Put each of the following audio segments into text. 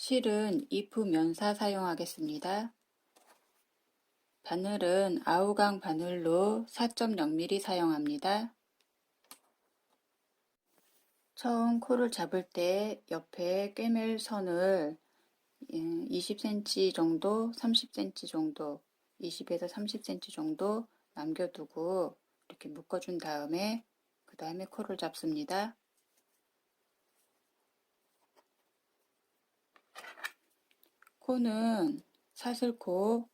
실은 이프 면사 사용하겠습니다. 바늘은 아우강 바늘로 4.0mm 사용합니다. 처음 코를 잡을 때 옆에 꿰맬 선을 20cm 정도, 30cm 정도, 20에서 30cm 정도 남겨두고 이렇게 묶어준 다음에 그 다음에 코를 잡습니다. 코는 사슬코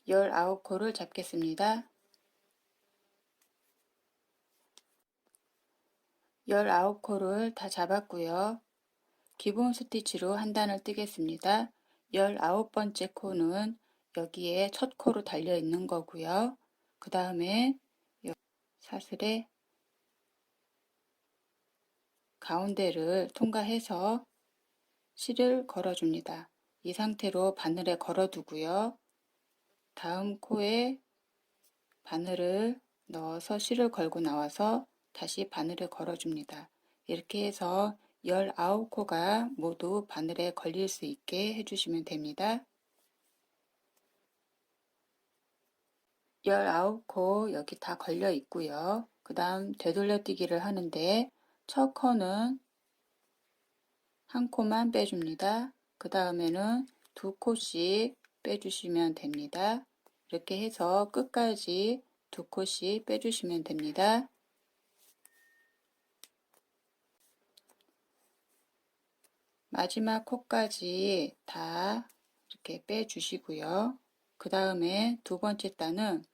19코를 잡겠습니다. 19코를 다 잡았고요. 기본 스티치로 한 단을 뜨겠습니다. 19번째 코는 여기에 첫 코로 달려 있는 거고요. 그 다음에 사슬의 가운데를 통과해서 실을 걸어줍니다. 이 상태로 바늘에 걸어두고요. 다음 코에 바늘을 넣어서 실을 걸고 나와서 다시 바늘을 걸어줍니다. 이렇게 해서 19코가 모두 바늘에 걸릴 수 있게 해주시면 됩니다. 19코 여기 다 걸려 있고요. 그 다음 되돌려뛰기를 하는데 첫 코는 한 코만 빼줍니다. 그 다음에는 두 코씩 빼주시면 됩니다. 이렇게 해서 끝까지 두 코씩 빼주시면 됩니다. 마지막 코까지 다 이렇게 빼주시고요. 그 다음에 두 번째 단은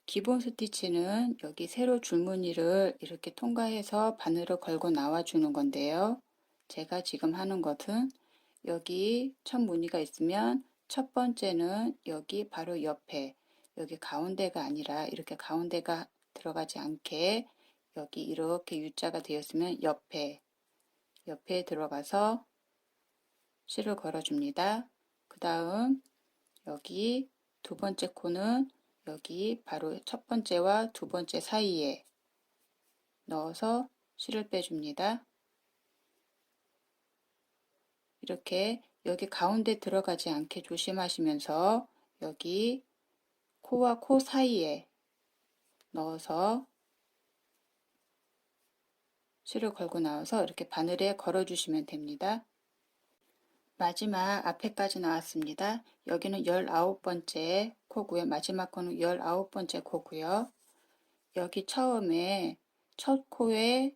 기본 스티치는 여기 세로 줄무늬를 이렇게 통과해서 바늘을 걸고 나와 주는 건데요. 제가 지금 하는 것은 여기 첫 무늬가 있으면 첫 번째는 여기 바로 옆에 여기 가운데가 아니라 이렇게 가운데가 들어가지 않게 여기 이렇게 U자가 되었으면 옆에 들어가서 실을 걸어줍니다. 그 다음 여기 두 번째 코는 여기 바로 첫 번째와 두 번째 사이에 넣어서 실을 빼줍니다. 이렇게 여기 가운데 들어가지 않게 조심하시면서 여기 코와 코 사이에 넣어서 실을 걸고 나와서 이렇게 바늘에 걸어 주시면 됩니다. 마지막 앞에까지 나왔습니다. 여기는 19번째 코고요. 마지막 코는 19번째 코고요. 여기 처음에 첫 코와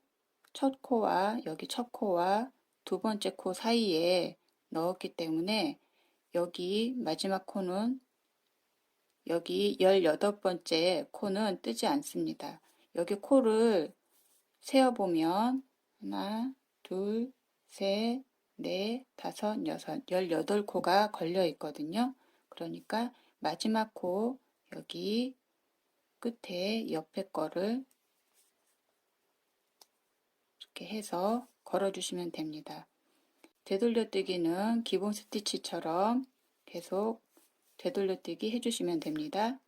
여기 첫 코와 두 번째 코 사이에 넣었기 때문에 여기 마지막 코는 여기 18번째 코는 뜨지 않습니다. 여기 코를 세어보면 하나, 둘, 셋, 넷, 다섯, 여섯, 18코가 걸려 있거든요. 그러니까 마지막 코 여기 끝에 옆에 거를 이렇게 해서 걸어주시면 됩니다. 되돌려뛰기는 기본 스티치처럼 계속 되돌려뛰기 해주시면 됩니다.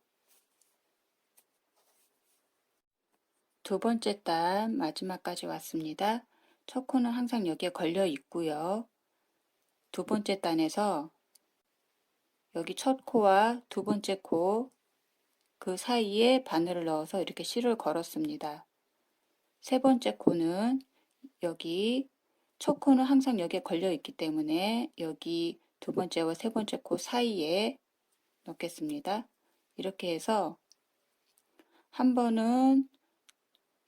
두 번째 단 마지막까지 왔습니다. 첫 코는 항상 여기에 걸려 있고요. 두 번째 단에서 여기 첫 코와 두 번째 코 그 사이에 바늘을 넣어서 이렇게 실을 걸었습니다. 세 번째 코는 여기 첫 코는 항상 여기에 걸려 있기 때문에 여기 두 번째와 세 번째 코 사이에 넣겠습니다. 이렇게 해서 한 번은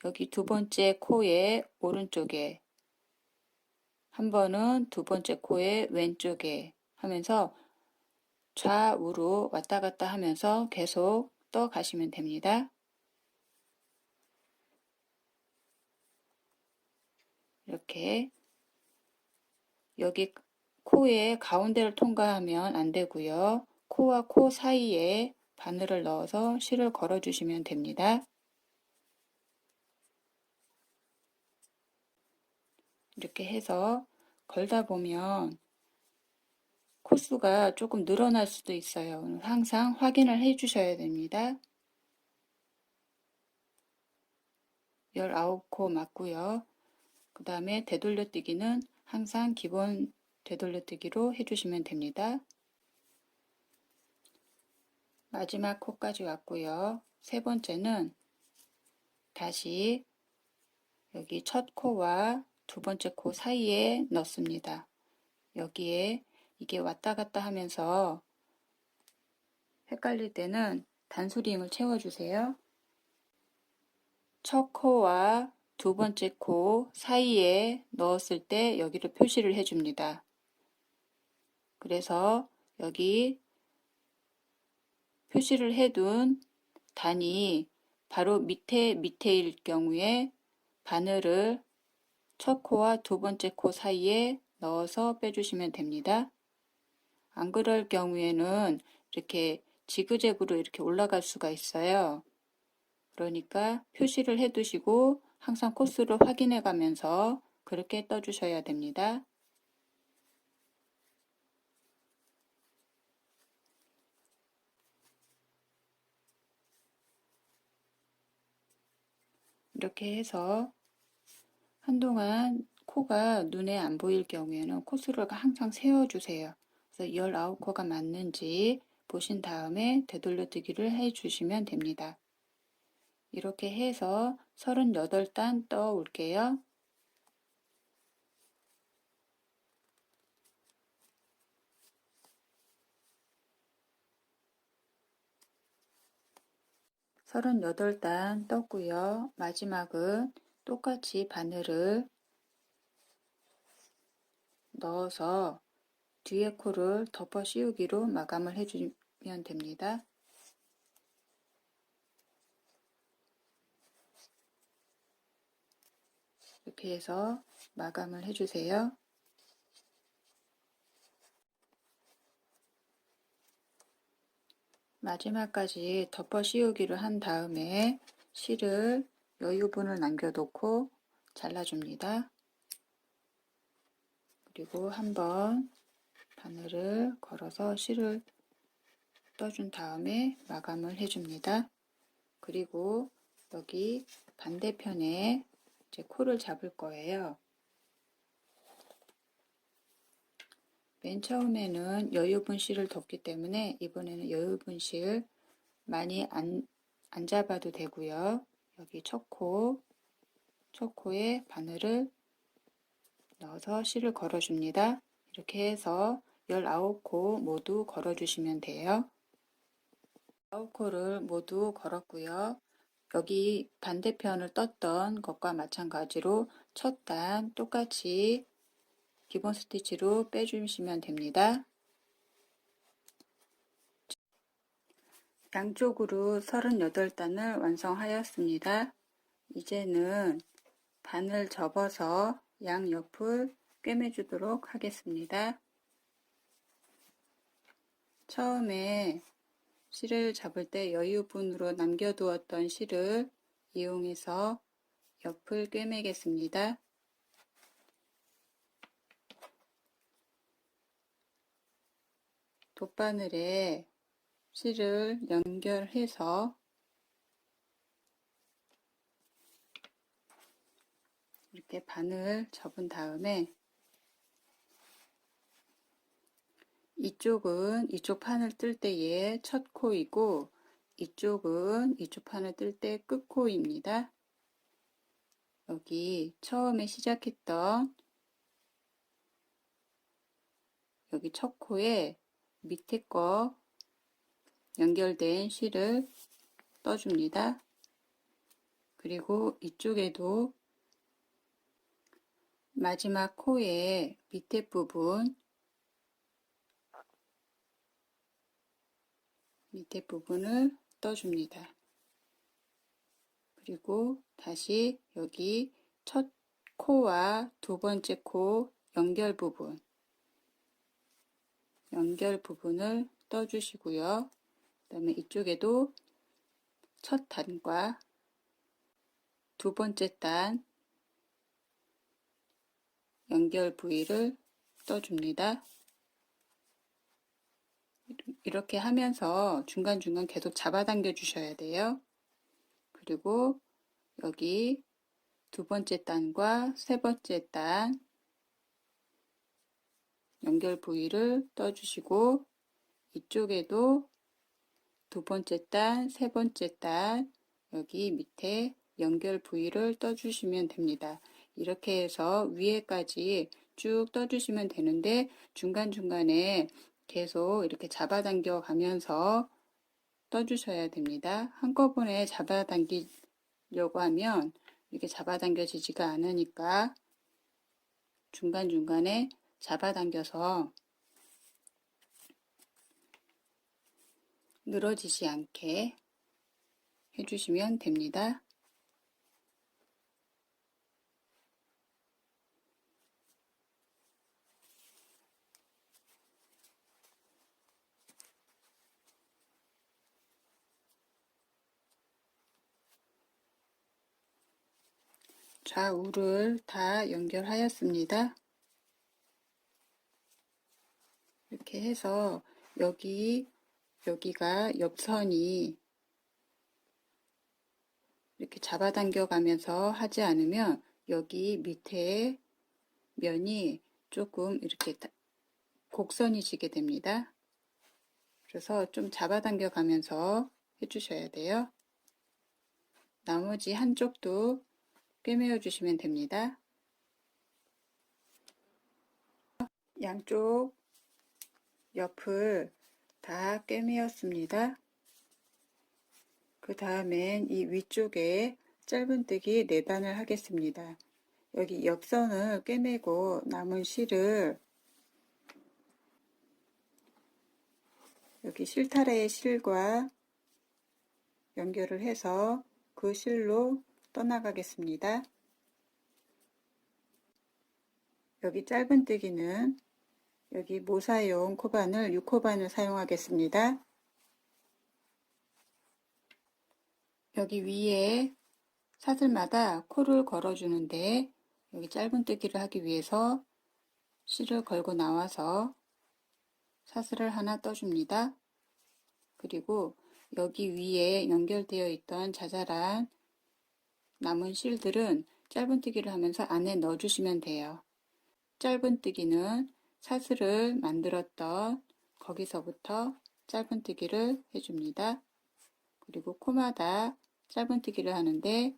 여기 두 번째 코의 오른쪽에, 한 번은 두 번째 코의 왼쪽에 하면서 좌우로 왔다 갔다 하면서 계속 떠 가시면 됩니다. 이렇게 여기 코의 가운데를 통과하면 안 되고요. 코와 코 사이에 바늘을 넣어서 실을 걸어 주시면 됩니다. 이렇게 해서 걸다 보면 코수가 조금 늘어날 수도 있어요. 항상 확인을 해 주셔야 됩니다. 19코 맞고요. 그 다음에 되돌려뛰기는 항상 기본 되돌려뜨기로 해주시면 됩니다. 마지막 코까지 왔고요. 세 번째는 다시 여기 첫 코와 두 번째 코 사이에 넣습니다. 여기에 이게 왔다 갔다 하면서 헷갈릴 때는 단수리 힘을 채워주세요. 첫 코와 두 번째 코 사이에 넣었을 때 여기를 표시를 해줍니다. 그래서 여기 표시를 해둔 단이 바로 밑에일 경우에 바늘을 첫 코와 두 번째 코 사이에 넣어서 빼주시면 됩니다. 안 그럴 경우에는 이렇게 지그재그로 이렇게 올라갈 수가 있어요. 그러니까 표시를 해 두시고 항상 코스를 확인해 가면서 그렇게 떠주셔야 됩니다. 이렇게 해서 한동안 코가 눈에 안 보일 경우에는 코스를 항상 세워주세요. 그래서 19코가 맞는지 보신 다음에 되돌려뜨기를 해주시면 됩니다. 이렇게 해서 38단 떠 올게요. 서른여덟 단 떴고요. 마지막은 똑같이 바늘을 넣어서 뒤에 코를 덮어 씌우기로 마감을 해주면 됩니다. 이렇게 해서 마감을 해주세요. 마지막까지 덮어 씌우기를 한 다음에 실을 여유분을 남겨놓고 잘라줍니다. 그리고 한번 바늘을 걸어서 실을 떠준 다음에 마감을 해줍니다. 그리고 여기 반대편에 이제 코를 잡을 거예요. 맨 처음에는 여유분 실을 뒀기 때문에 이번에는 여유분 실 많이 안 잡아도 되고요. 여기 첫 코에 바늘을 넣어서 실을 걸어줍니다. 이렇게 해서 19코 모두 걸어주시면 돼요. 19코를 모두 걸었고요. 여기 반대편을 떴던 것과 마찬가지로 첫 단 똑같이 기본 스티치로 빼주시면 됩니다. 양쪽으로 38단을 완성하였습니다. 이제는 바늘 접어서 양옆을 꿰매주도록 하겠습니다. 처음에 실을 잡을 때 여유분으로 남겨두었던 실을 이용해서 옆을 꿰매겠습니다. 돗바늘에 실을 연결해서 이렇게 바늘 접은 다음에 이쪽은 이쪽 판을 뜰 때의 첫 코이고 이쪽은 이쪽 판을 뜰 때 끝코입니다. 여기 처음에 시작했던 여기 첫 코에 밑에 거 연결된 실을 떠줍니다. 그리고 이쪽에도 마지막 코의 밑에 부분을 떠줍니다. 그리고 다시 여기 첫 코와 두 번째 코 연결 부분을 떠주시고요. 그 다음에 이쪽에도 첫 단과 두 번째 단 연결 부위를 떠줍니다. 이렇게 하면서 중간중간 계속 잡아당겨 주셔야 돼요. 그리고 여기 두 번째 단과 세 번째 단 연결 부위를 떠주시고 이쪽에도 두 번째 단, 세 번째 단 여기 밑에 연결 부위를 떠주시면 됩니다. 이렇게 해서 위에까지 쭉 떠주시면 되는데 중간중간에 계속 이렇게 잡아당겨 가면서 떠주셔야 됩니다. 한꺼번에 잡아당기려고 하면 이렇게 잡아당겨지지가 않으니까 중간중간에 잡아당겨서 늘어지지 않게 해주시면 됩니다. 좌우를 다 연결하였습니다. 이렇게 해서 여기가 옆선이 이렇게 잡아당겨 가면서 하지 않으면 여기 밑에 면이 조금 이렇게 곡선이 지게 됩니다. 그래서 좀 잡아당겨 가면서 해주셔야 돼요. 나머지 한쪽도 꿰매어 주시면 됩니다. 양쪽 옆을 다 꿰매었습니다. 그 다음엔 이 위쪽에 짧은뜨기 4단을 하겠습니다. 여기 옆선을 꿰매고 남은 실을 여기 실타래의 실과 연결을 해서 그 실로 떠나가겠습니다. 여기 짧은뜨기는 여기 모사용 코바늘 6코바늘 사용하겠습니다. 여기 위에 사슬마다 코를 걸어주는데 여기 짧은뜨기를 하기 위해서 실을 걸고 나와서 사슬을 하나 떠줍니다. 그리고 여기 위에 연결되어 있던 자잘한 남은 실들은 짧은뜨기를 하면서 안에 넣어주시면 돼요. 짧은뜨기는 사슬을 만들었던 거기서부터 짧은뜨기를 해줍니다. 그리고 코마다 짧은뜨기를 하는데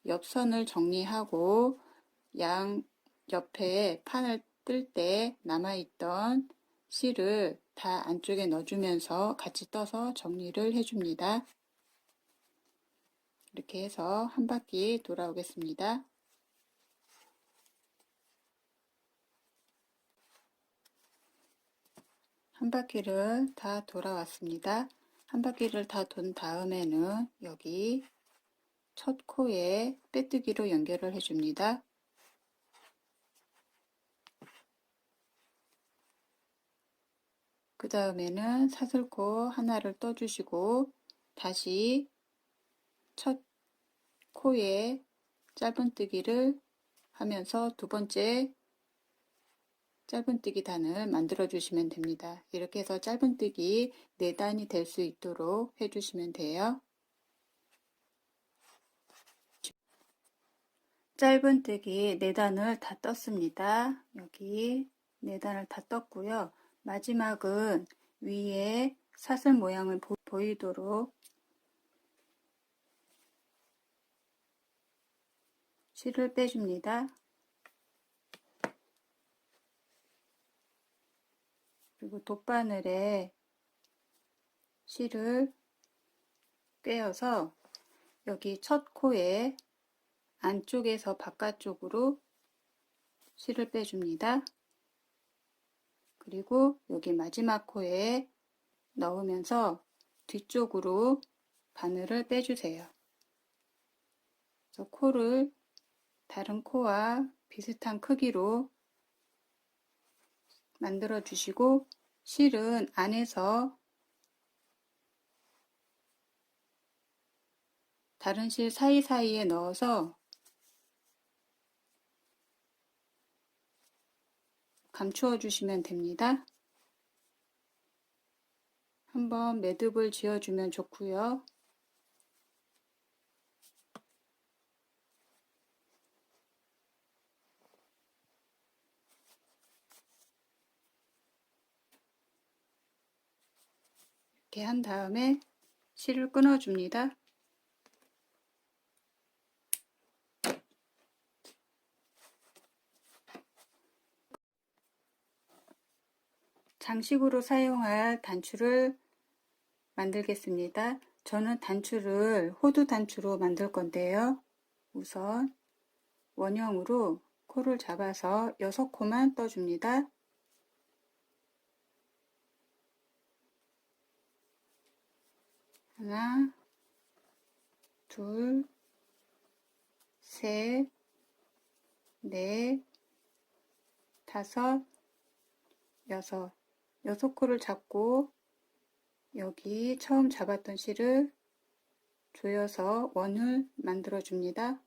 옆선을 정리하고 양 옆에 판을 뜰 때 남아있던 실을 다 안쪽에 넣어주면서 같이 떠서 정리를 해줍니다. 이렇게 해서 한 바퀴 돌아오겠습니다. 한 바퀴를 다 돌아왔습니다. 한 바퀴를 다 돈 다음에는 여기 첫 코에 빼뜨기로 연결을 해줍니다. 그 다음에는 사슬코 하나를 떠주시고 다시 첫 코에 짧은뜨기를 하면서 두 번째 짧은뜨기 단을 만들어 주시면 됩니다. 이렇게 해서 짧은뜨기 4단이 될 수 있도록 해주시면 돼요. 짧은뜨기 4단을 다 떴습니다. 여기 4단을 다 떴고요. 마지막은 위에 사슬 모양을 보이도록 실을 빼줍니다. 그리고 돗바늘에 실을 꿰어서 여기 첫 코에 안쪽에서 바깥쪽으로 실을 빼줍니다. 그리고 여기 마지막 코에 넣으면서 뒤쪽으로 바늘을 빼주세요. 그래서 코를 다른 코와 비슷한 크기로 만들어 주시고 실은 안에서 다른 실 사이사이에 넣어서 감추어 주시면 됩니다. 한번 매듭을 지어주면 좋고요. 이렇게 한 다음에 실을 끊어줍니다. 장식으로 사용할 단추를 만들겠습니다. 저는 단추를 호두 단추로 만들 건데요. 우선 원형으로 코를 잡아서 6코만 떠줍니다. 하나, 둘, 셋, 넷, 다섯, 여섯. 6코를 잡고 여기 처음 잡았던 실을 조여서 원을 만들어 줍니다.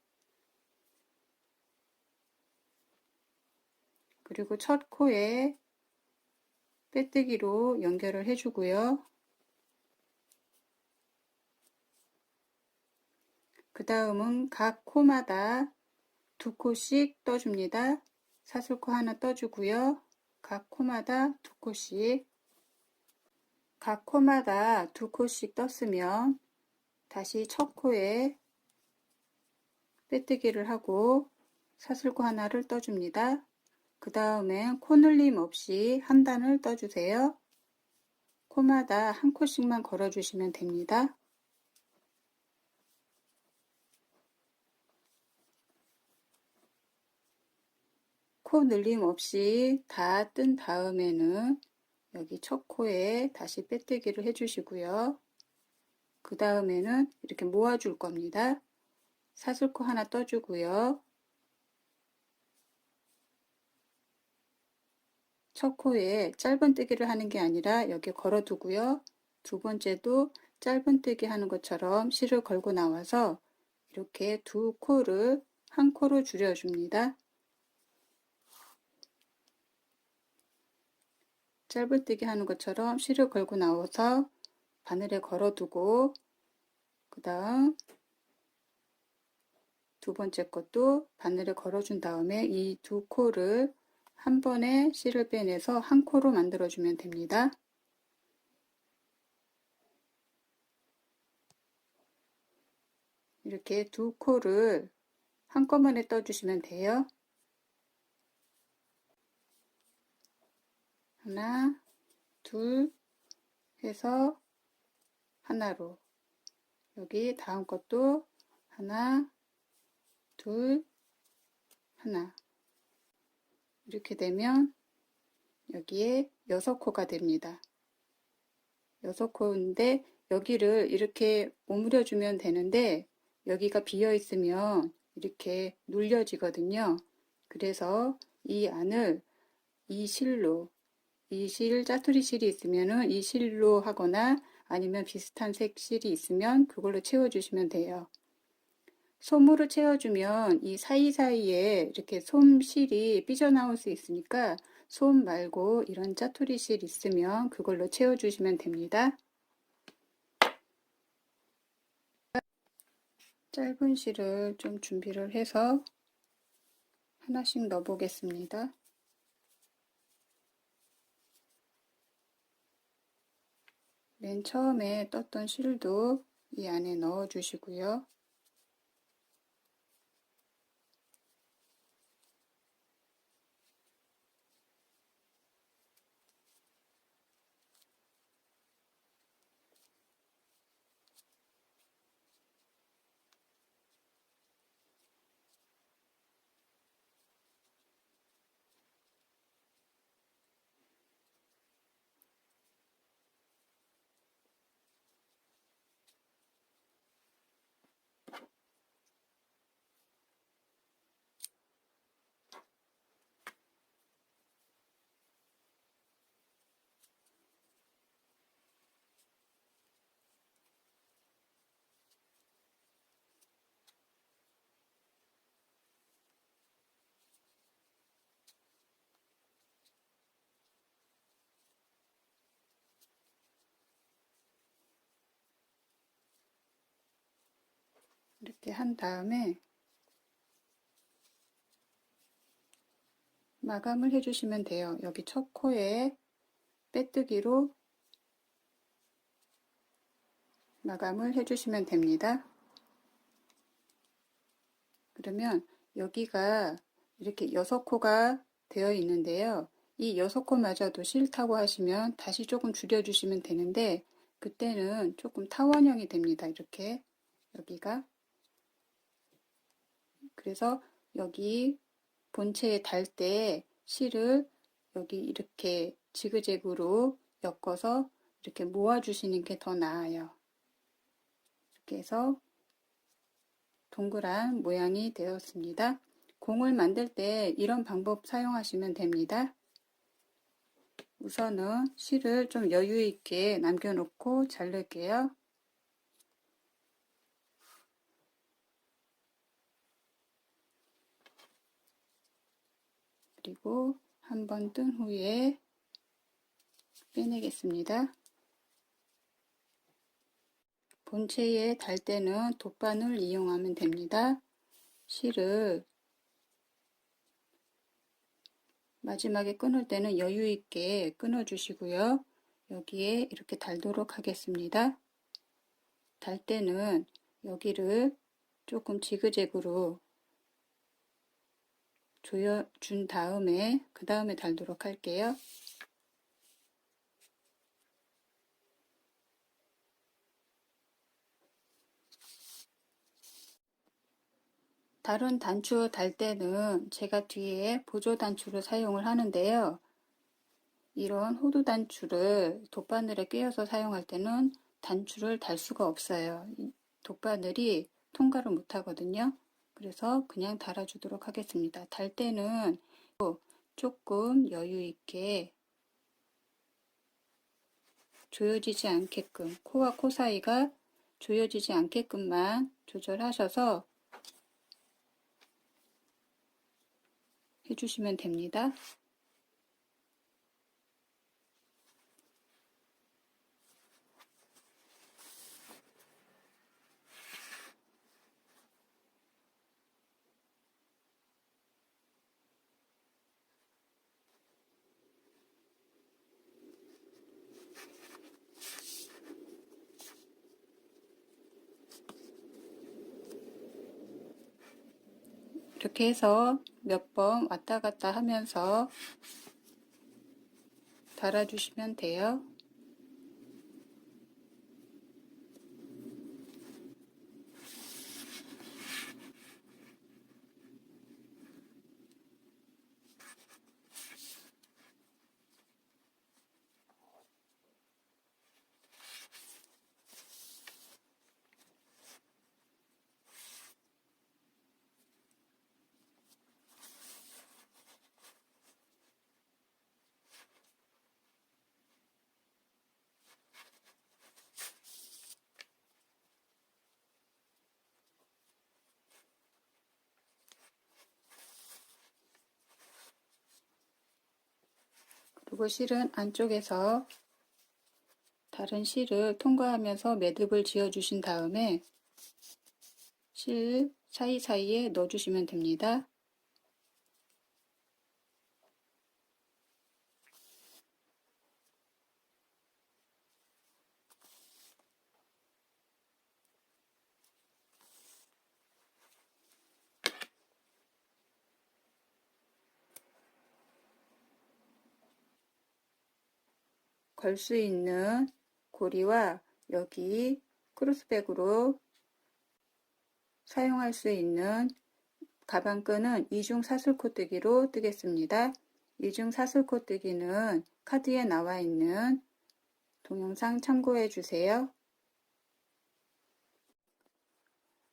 그리고 첫 코에 빼뜨기로 연결을 해주고요. 그 다음은 각 코마다 2코씩 떠줍니다. 사슬코 하나 떠주고요. 각 코마다 2코씩, 각 코마다 2코씩 떴으면 다시 첫 코에 빼뜨기를 하고 사슬코 하나를 떠줍니다. 그 다음엔 코늘림 없이 한 단을 떠주세요. 코마다 한 코씩만 걸어주시면 됩니다. 코 늘림 없이 다 뜬 다음에는 여기 첫 코에 다시 빼뜨기를 해주시고요. 그 다음에는 이렇게 모아줄 겁니다. 사슬코 하나 떠주고요. 첫 코에 짧은뜨기를 하는 게 아니라 여기 걸어두고요. 두 번째도 짧은뜨기 하는 것처럼 실을 걸고 나와서 이렇게 2코를 한 코로 줄여줍니다. 짧은뜨기 하는 것처럼 실을 걸고 나와서 바늘에 걸어두고 그 다음 두 번째 것도 바늘에 걸어준 다음에 이 2코를 한 번에 실을 빼내서 한 코로 만들어주면 됩니다. 이렇게 2코를 한꺼번에 떠주시면 돼요. 하나, 둘 해서 하나로, 여기 다음 것도 하나, 둘, 하나. 이렇게 되면 여기에 6코가 됩니다. 6코인데 여기를 이렇게 오므려 주면 되는데 여기가 비어 있으면 이렇게 눌려지거든요. 그래서 이 안을 이 실로, 이 실, 짜투리 실이 있으면은 이 실로 하거나 아니면 비슷한 색 실이 있으면 그걸로 채워주시면 돼요. 솜으로 채워주면 이 사이사이에 이렇게 솜실이 삐져나올 수 있으니까 솜 말고 이런 짜투리 실 있으면 그걸로 채워주시면 됩니다. 짧은 실을 좀 준비를 해서 하나씩 넣어 보겠습니다. 맨 처음에 떴던 실도 이 안에 넣어 주시고요. 이렇게 한 다음에 마감을 해주시면 돼요. 여기 첫 코에 빼뜨기로 마감을 해주시면 됩니다. 그러면 여기가 이렇게 6코가 되어 있는데요. 이 6코마저도 싫다고 하시면 다시 조금 줄여주시면 되는데 그때는 조금 타원형이 됩니다. 이렇게 여기가. 그래서 여기 본체에 달 때 실을 여기 이렇게 지그재그로 엮어서 이렇게 모아주시는 게 더 나아요. 이렇게 해서 동그란 모양이 되었습니다. 공을 만들 때 이런 방법 사용하시면 됩니다. 우선은 실을 좀 여유 있게 남겨놓고 자를게요. 그리고 한번 뜬 후에 빼내겠습니다. 본체에 달 때는 돗바늘 이용하면 됩니다. 실을 마지막에 끊을 때는 여유 있게 끊어 주시고요. 여기에 이렇게 달도록 하겠습니다. 달 때는 여기를 조금 지그재그로 조여준 다음에 그 다음에 달도록 할게요. 다른 단추 달 때는 제가 뒤에 보조 단추를 사용을 하는데요. 이런 호두 단추를 돗바늘에 꿰어서 사용할 때는 단추를 달 수가 없어요. 돗바늘이 통과를 못 하거든요. 그래서 그냥 달아주도록 하겠습니다. 달 때는 조금 여유 있게 조여지지 않게끔 코와 코 사이가 조여지지 않게끔만 조절하셔서 해주시면 됩니다. 이렇게 해서 몇 번 왔다 갔다 하면서 달아주시면 돼요. 그리고 실은 안쪽에서 다른 실을 통과하면서 매듭을 지어 주신 다음에 실 사이사이에 넣어 주시면 됩니다. 걸 수 있는 고리와 여기 크로스백으로 사용할 수 있는 가방끈은 이중 사슬코뜨기로 뜨겠습니다. 이중 사슬코뜨기는 카드에 나와 있는 동영상 참고해 주세요.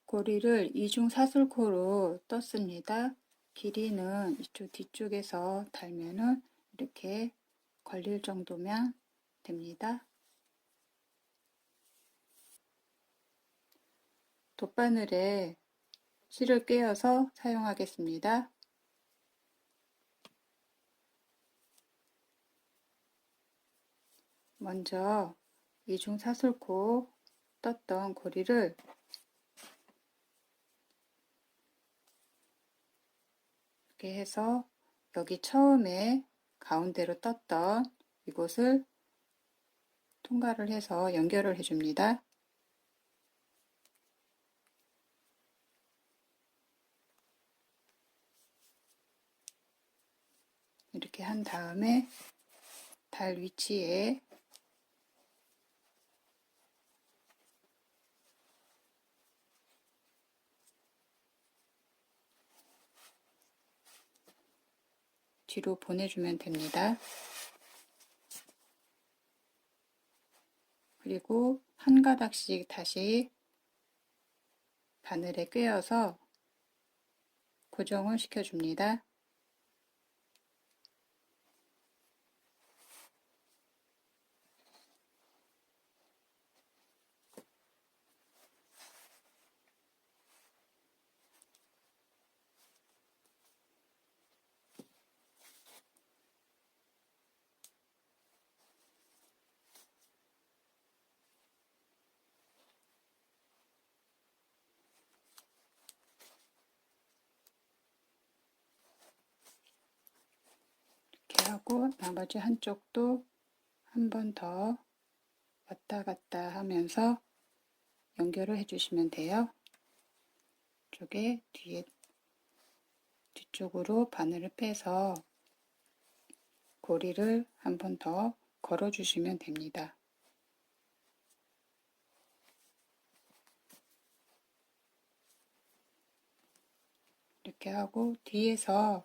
고리를 이중 사슬코로 떴습니다. 길이는 이쪽 뒤쪽에서 달면은 이렇게 걸릴 정도면 됩니다. 돗바늘에 실을 꿰어서 사용하겠습니다. 먼저 이중 사슬코 떴던 고리를 이렇게 해서 여기 처음에 가운데로 떴던 이곳을 통과를 해서 연결을 해줍니다. 이렇게 한 다음에 달 위치에 뒤로 보내주면 됩니다. 그리고 한 가닥씩 다시 바늘에 꿰어서 고정을 시켜줍니다. 이렇게 하고 나머지 한쪽도 한 번 더 왔다 갔다 하면서 연결을 해주시면 돼요. 이쪽에 뒤쪽으로 바늘을 빼서 고리를 한 번 더 걸어주시면 됩니다. 이렇게 하고 뒤에서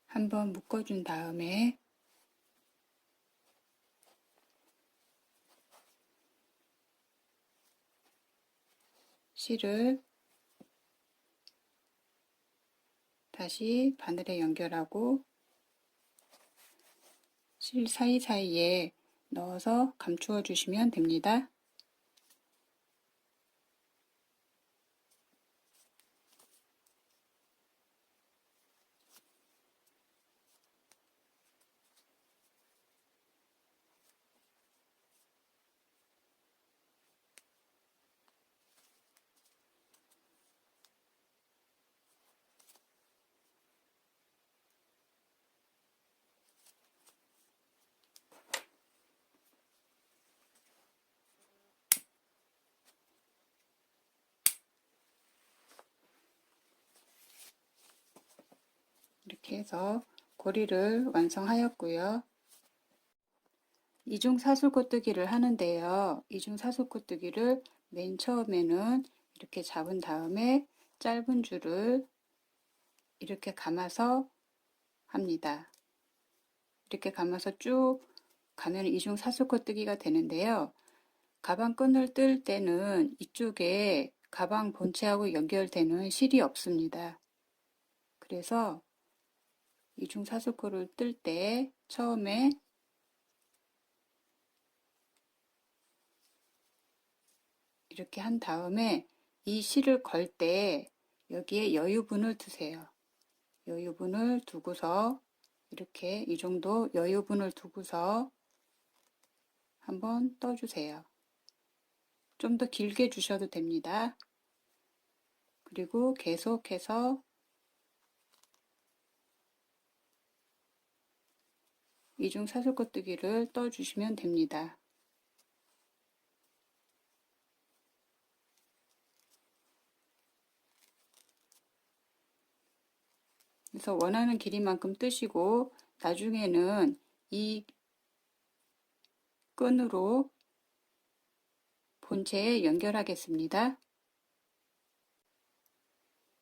한번 묶어준 다음에 실을 다시 바늘에 연결하고 실 사이사이에 넣어서 감추어 주시면 됩니다. 이렇게 해서 고리를 완성하였고요. 이중 사슬코뜨기를 하는데요. 이중 사슬코뜨기를 맨 처음에는 이렇게 잡은 다음에 짧은 줄을 이렇게 감아서 합니다. 이렇게 감아서 쭉 가면 이중 사슬코뜨기가 되는데요. 가방 끈을 뜰 때는 이쪽에 가방 본체하고 연결되는 실이 없습니다. 그래서 이중 사슬코를 뜰 때 처음에 이렇게 한 다음에 이 실을 걸 때 여기에 여유분을 두세요. 여유분을 두고서 이렇게 이 정도 여유분을 두고서 한번 떠주세요. 좀 더 길게 주셔도 됩니다. 그리고 계속해서 이중 사슬코뜨기를 떠주시면 됩니다. 그래서 원하는 길이만큼 뜨시고 나중에는 이 끈으로 본체에 연결하겠습니다.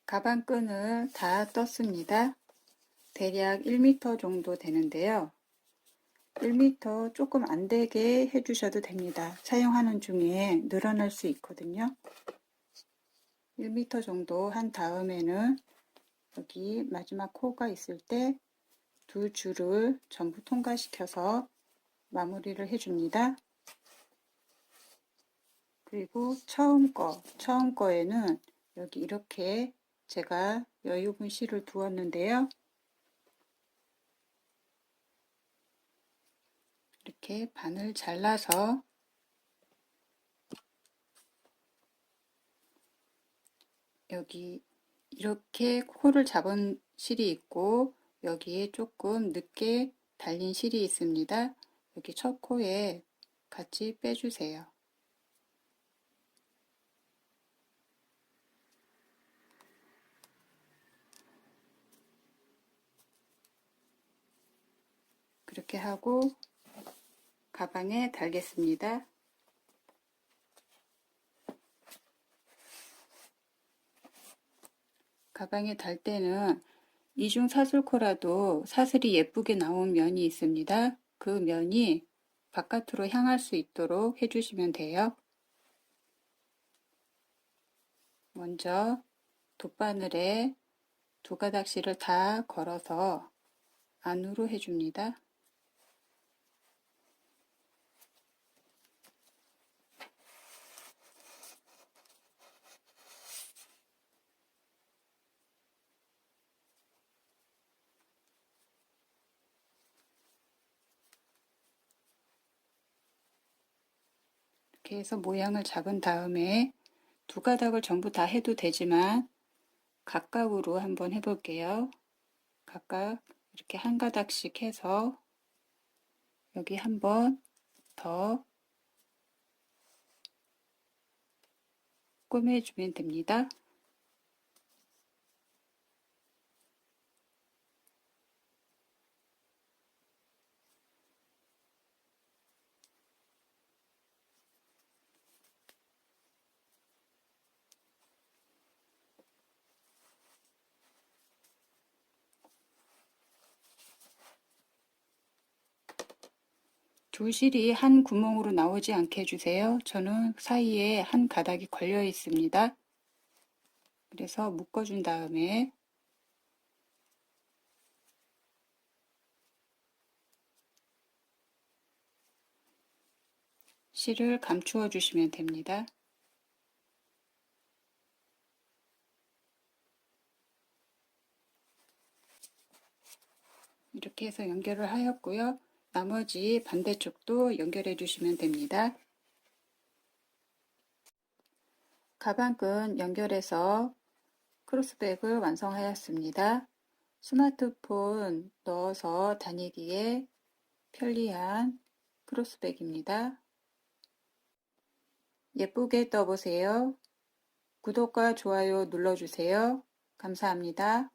가방 끈을 다 떴습니다. 대략 1m 정도 되는데요. 1m 조금 안 되게 해주셔도 됩니다. 사용하는 중에 늘어날 수 있거든요. 1m 정도 한 다음에는 여기 마지막 코가 있을 때 두 줄을 전부 통과시켜서 마무리를 해줍니다. 그리고 처음 거에는 여기 이렇게 제가 여유분 실을 두었는데요. 이렇게 반을 잘라서 여기 이렇게 코를 잡은 실이 있고 여기에 조금 늦게 달린 실이 있습니다. 여기 첫 코에 같이 빼주세요. 그렇게 하고 가방에 달겠습니다. 가방에 달 때는 이중 사슬코라도 사슬이 예쁘게 나온 면이 있습니다. 그 면이 바깥으로 향할 수 있도록 해주시면 돼요. 먼저 돗바늘에 두 가닥씩을 다 걸어서 안으로 해줍니다. 이렇게 해서 모양을 잡은 다음에 두 가닥을 전부 다 해도 되지만 각각으로 한번 해볼게요. 각각 이렇게 한 가닥씩 해서 여기 한번 더 꼬매주면 됩니다. 두 실이 한 구멍으로 나오지 않게 해주세요. 저는 사이에 한 가닥이 걸려 있습니다. 그래서 묶어준 다음에 실을 감추어 주시면 됩니다. 이렇게 해서 연결을 하였고요. 나머지 반대쪽도 연결해 주시면 됩니다. 가방끈 연결해서 크로스백을 완성하였습니다. 스마트폰 넣어서 다니기에 편리한 크로스백입니다. 예쁘게 떠보세요. 구독과 좋아요 눌러주세요. 감사합니다.